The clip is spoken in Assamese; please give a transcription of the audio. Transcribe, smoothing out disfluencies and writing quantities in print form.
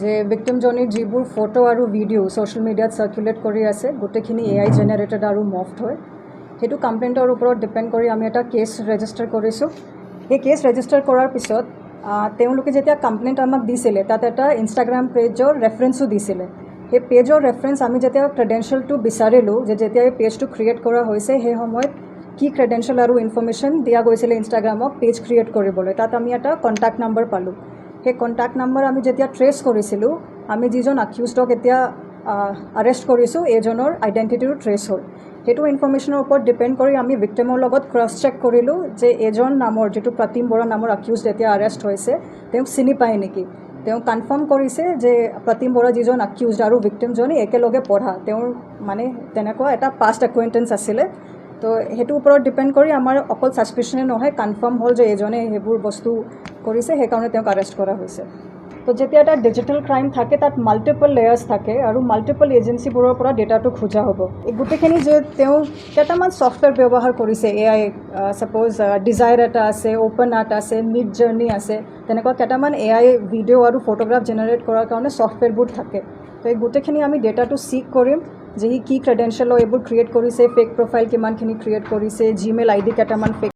যে ভিক্টিমজনীৰ যিবোৰ ফটো আৰু ভিডিঅ' ছ'চিয়েল মিডিয়াত চাৰ্কুলেট কৰি আছে গোটেইখিনি AI জেনেৰেটেড আৰু মফড হয়। সেইটো কমপ্লেইণ্টৰ ওপৰত ডিপেণ্ড কৰি আমি এটা কেছ ৰেজিষ্টাৰ কৰিছোঁ। সেই কেছ ৰেজিষ্টাৰ কৰাৰ পিছত তেওঁলোকে যেতিয়া কমপ্লেইণ্ট আমাক দিছিলে তাত এটা ইনষ্টাগ্ৰাম পেজৰ ৰেফাৰেঞ্চো দিছিলে। সেই পেজৰ ৰেফাৰেঞ্চ আমি যেতিয়া ক্ৰেডেঞ্চিয়েলটো বিচাৰিলোঁ যে যেতিয়া এই পেজটো ক্ৰিয়েট কৰা হৈছে সেই সময়ত কি ক্ৰেডেঞ্চিয়েল আৰু ইনফৰ্মেশ্যন দিয়া গৈছিলে ইনষ্টাগ্ৰামক পেজ ক্ৰিয়েট কৰিবলৈ, তাত আমি এটা কণ্টেক্ট নাম্বাৰ পালোঁ। সেই কণ্টেক্ট নাম্বাৰ আমি যেতিয়া ট্ৰেছ কৰিছিলোঁ আমি যিজন একিউজডক এতিয়া আৰেষ্ট কৰিছোঁ এইজনৰ আইডেণ্টিটিটো ট্ৰেছ হ'ল। সেইটো ইনফৰ্মেশ্যনৰ ওপৰত ডিপেণ্ড কৰি আমি ভিক্টিমৰ লগত ক্ৰছ চেক কৰিলোঁ যে এজন নামৰ যিটো প্ৰতিম বৰা নামৰ একিউজড এতিয়া আৰেষ্ট হৈছে তেওঁক চিনি পায় নেকি। তেওঁ কনফাৰ্ম কৰিছে যে প্ৰতিম বৰা যিজন একিউজড আৰু ভিক্টিমজনী একেলগে পঢ়া, তেওঁৰ মানে তেনেকুৱা এটা পাষ্ট একুৱেণ্টেঞ্চ আছিলে। তো সেইটোৰ ওপৰত ডিপেণ্ড কৰি আমাৰ অকল ছাছপিশ্যনে নহয় কনফাৰ্ম হ'ল যে এজনে সেইবোৰ বস্তু কৰিছে, সেইকাৰণে তেওঁক আৰেষ্ট কৰা হৈছে। তো যেতিয়া এটা ডিজিটেল ক্ৰাইম থাকে তাত মাল্টিপল লেয়াৰ্ছ থাকে আৰু মাল্টিপল এজেঞ্চিবোৰৰ পৰা ডেটাটো খোজা হ'ব। এই গোটেইখিনি যে তেওঁ কেইটামান ছফ্টৱেৰ ব্যৱহাৰ কৰিছে, AI ছাপ'জ ডিজায়াৰ এটা আছে, অ'পেন আৰ্ট আছে, মিড জাৰ্নি আছে, তেনেকুৱা কেইটামান AI ভিডিঅ' আৰু ফটোগ্ৰাফ জেনেৰেট কৰাৰ কাৰণে ছফ্টৱেৰবোৰ থাকে। তো এই গোটেইখিনি আমি ডেটাটো চিক কৰিম যে সি কি ক্ৰেডেঞ্চিয়েলৰ এইবোৰ ক্ৰিয়েট কৰিছে, ফেক প্ৰফাইল কিমানখিনি ক্ৰিয়েট কৰিছে, জিমেইল ID কেইটামান ফেক